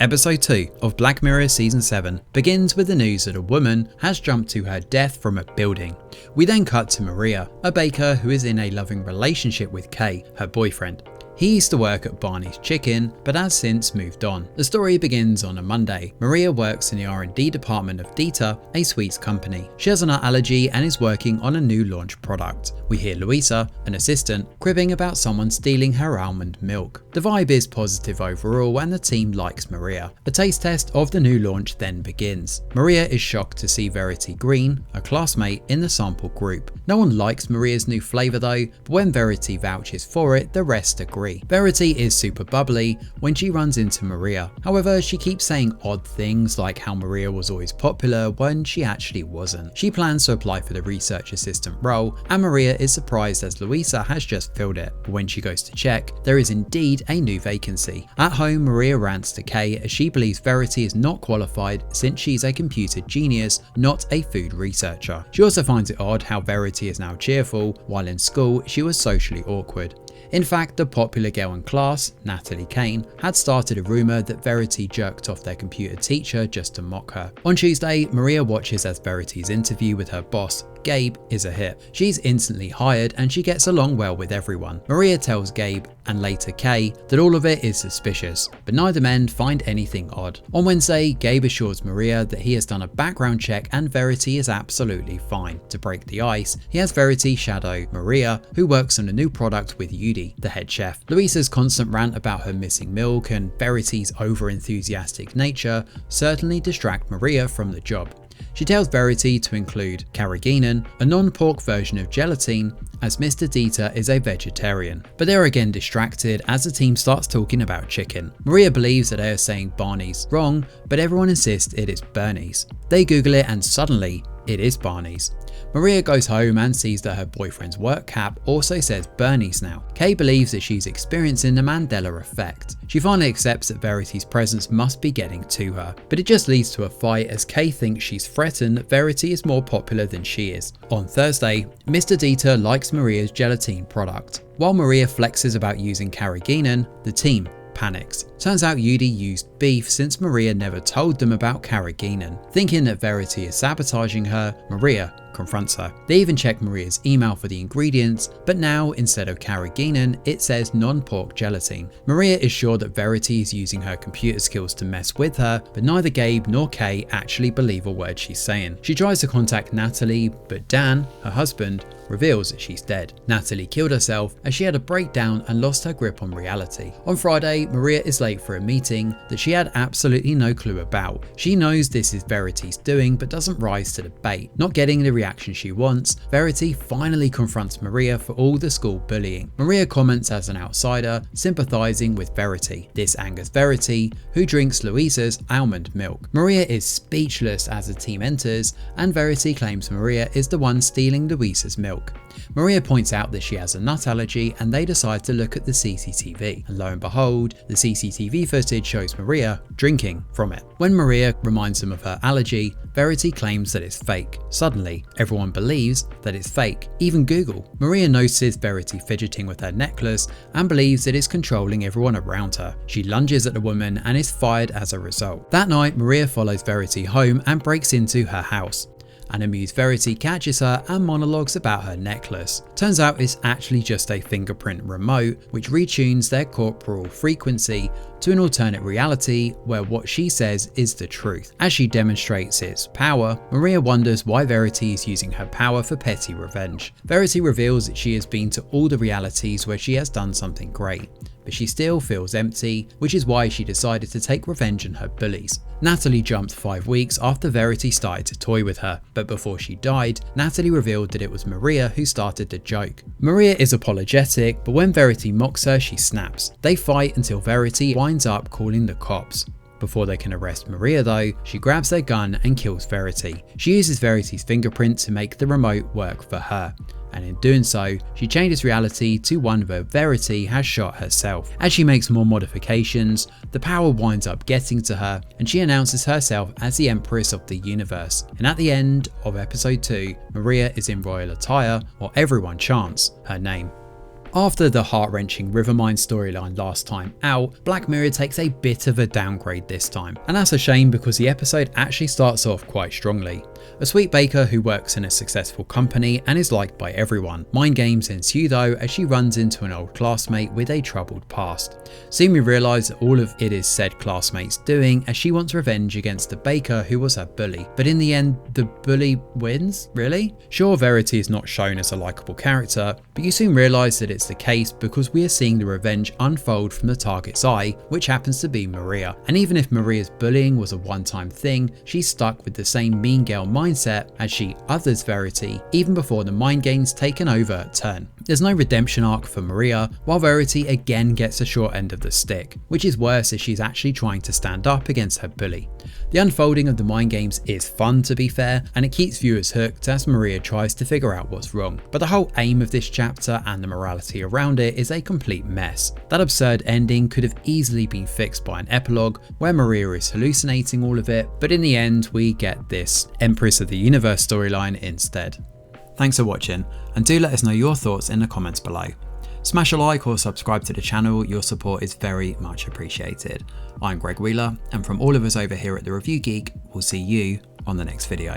Episode 2 of Black Mirror Season 7 begins with the news that a woman has jumped to her death from a building. We then cut to Maria, a baker who is in a loving relationship with Kay, her boyfriend. He used to work at Barney's Chicken, but has since moved on. The story begins on a Monday. Maria works in the R&D department of Dita, a sweets company. She has a nut allergy and is working on a new launch product. We hear Luisa, an assistant, cribbing about someone stealing her almond milk. The vibe is positive overall and the team likes Maria. A taste test of the new launch then begins. Maria is shocked to see Verity Green, a classmate, in the sample group. No one likes Maria's new flavour though, but when Verity vouches for it, the rest agree. Verity is super bubbly when she runs into Maria. However, she keeps saying odd things like how Maria was always popular when she actually wasn't. She plans to apply for the research assistant role, and Maria is surprised as Luisa has just filled it. But when she goes to check, there is indeed a new vacancy. At home, Maria rants to Kay as she believes Verity is not qualified since she's a computer genius, not a food researcher. She also finds it odd how Verity is now cheerful, while in school she was socially awkward. In fact, the popular girl in class, Natalie Kane, had started a rumour that Verity jerked off their computer teacher just to mock her. On Tuesday, Maria watches as Verity's interview with her boss, Gabe, is a hit. She's instantly hired and she gets along well with everyone. Maria tells Gabe, and later Kay, that all of it is suspicious, but neither men find anything odd. On Wednesday, Gabe assures Maria that he has done a background check and Verity is absolutely fine. To break the ice, he has Verity shadow Maria, who works on a new product with Yudi, the head chef. Luisa's constant rant about her missing milk and Verity's over-enthusiastic nature certainly distract Maria from the job. She tells Verity to include carrageenan, a non-pork version of gelatine, as Mr. Dieter is a vegetarian. But they're again distracted as the team starts talking about chicken. Maria believes that they are saying Barney's wrong, but everyone insists it is Bernie's. They Google it and suddenly, it is Barney's. Maria goes home and sees that her boyfriend's work cap also says Bernie's now. Kay believes that she's experiencing the Mandela effect. She finally accepts that Verity's presence must be getting to her, but it just leads to a fight as Kay thinks she's threatened that Verity is more popular than she is. On Thursday, Mr. Dieter likes Maria's gelatine product. While Maria flexes about using carrageenan, the team panics. Turns out Yudi used beef since Maria never told them about carrageenan. Thinking that Verity is sabotaging her, Maria confronts her. They even check Maria's email for the ingredients, but now instead of carrageenan, it says non-pork gelatine. Maria is sure that Verity is using her computer skills to mess with her, but neither Gabe nor Kay actually believe a word she's saying. She tries to contact Natalie, but Dan, her husband, reveals that she's dead. Natalie killed herself as she had a breakdown and lost her grip on reality. On Friday, Maria is late for a meeting that she had absolutely no clue about. She knows this is Verity's doing but doesn't rise to the bait. Not getting the reaction she wants, Verity finally confronts Maria for all the school bullying. Maria comments as an outsider, sympathizing with Verity. This angers Verity, who drinks Luisa's almond milk. Maria is speechless as the team enters, and Verity claims Maria is the one stealing Luisa's milk. Maria points out that she has a nut allergy and they decide to look at the CCTV, and lo and behold, the CCTV footage shows Maria drinking from it. When Maria reminds them of her allergy, Verity claims that it's fake. Suddenly, everyone believes that it's fake, even Google. Maria notices Verity fidgeting with her necklace and believes it is controlling everyone around her. She lunges at the woman and is fired as a result. That night, Maria follows Verity home and breaks into her house. An amused Verity catches her and monologues about her necklace. Turns out it's actually just a fingerprint remote which retunes their corporal frequency to an alternate reality where what she says is the truth. As she demonstrates its power, Maria wonders why Verity is using her power for petty revenge. Verity reveals that she has been to all the realities where she has done something great, but she still feels empty, which is why she decided to take revenge on her bullies. Natalie jumped 5 weeks after Verity started to toy with her, but before she died, Natalie revealed that it was Maria who started the joke. Maria is apologetic, but when Verity mocks her, she snaps. They fight until Verity winds up calling the cops. Before they can arrest Maria though, she grabs their gun and kills Verity. She uses Verity's fingerprint to make the remote work for her, and in doing so, she changes reality to one where Verity has shot herself. As she makes more modifications, the power winds up getting to her and she announces herself as the Empress of the Universe. And at the end of episode 2, Maria is in royal attire while everyone chants her name. After the heart-wrenching Rivermind storyline last time out, Black Mirror takes a bit of a downgrade this time, and that's a shame because the episode actually starts off quite strongly. A sweet baker who works in a successful company and is liked by everyone. Mind games ensue though as she runs into an old classmate with a troubled past. Soon we realise that all of it is said classmate's doing as she wants revenge against the baker who was her bully. But in the end, the bully wins? Really? Sure, Verity is not shown as a likeable character, but you soon realise that it's the case because we are seeing the revenge unfold from the target's eye, which happens to be Maria. And even if Maria's bullying was a one-time thing, she's stuck with the same mean girl mindset as she others Verity even before the mind games take an overt turn. There's no redemption arc for Maria, while Verity again gets a short end of the stick, which is worse as she's actually trying to stand up against her bully. The unfolding of the mind games is fun to be fair, and it keeps viewers hooked as Maria tries to figure out what's wrong, but the whole aim of this chapter and the morality around it is a complete mess. That absurd ending could have easily been fixed by an epilogue where Maria is hallucinating all of it, but in the end we get this Empress of the Universe storyline instead. Thanks for watching, and do let us know your thoughts in the comments below. Smash a like or subscribe to the channel, your support is very much appreciated. I'm Greg Wheeler, and from all of us over here at The Review Geek, we'll see you on the next video.